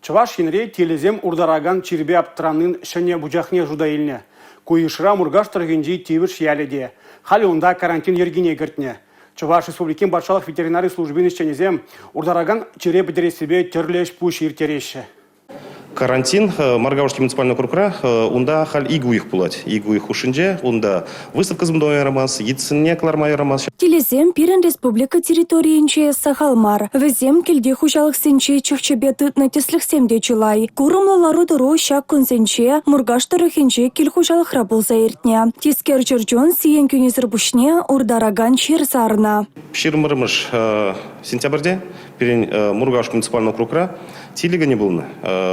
Чуваш енре телезем урдараган чирбе аптранын шыне бужахне жудайылне. Куйышыра мургаштыр генжи тивыш яледе. Хали онда карантин ергине гертне. Чуваш республикин баршалық ветеринарий службин ишченезем урдараган чире бедересебе терлеш пуш иртереше. Карантин Маргаушский муниципальный округра унда халь игу их пулать. Игу их ушинже, унда выставка змдоя ромас, яйцене клармай ромас. Телезем пирен республика территориинче Сахалмар. Везем кельде хужалых сенче чехчебе тытны теслих семде чулай. Курымлалару дыру щак консенче, мургаштары хенче кел хужалых рабыл заиртне. Тискер черчон сиен кюнезер бушне урдараган чир сарна. Пширмырмыш сентябрьде пирен Мургашский муниципальный округра тилига не было.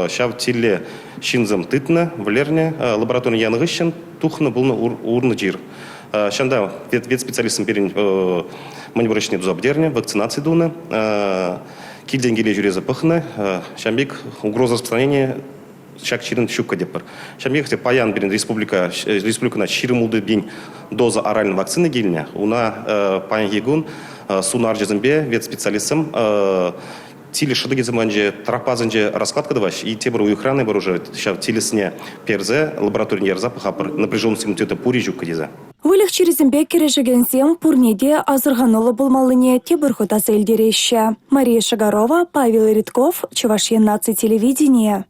Щав тилле шинзам тытна, влерне, лабораторный яныгыщен, тухна был урны джир. Щанда вет специалистам перень маневрочные дузабдерне, вакцинации дуны, кильденгеле жюреза пахны, щамбик угроза распространения щак чирен щука депар. Щамбик хотя паян перень республика на чиремулды бень доза оральной вакцины гильня, уна паян егун сунар жезембе вет специалистам тили шадыги заманже трапазанже раскладка даваш и те бару экраны бару уже сейчас телесне перзе лабораторный запах напряженности мутета пури жука диза. Вылих через имбекере жегенсем пурнеде азырганула булмалыне тебырхута сельдереща. Мария Шагарова, Павел Ритков, Чувашия нации телевидения.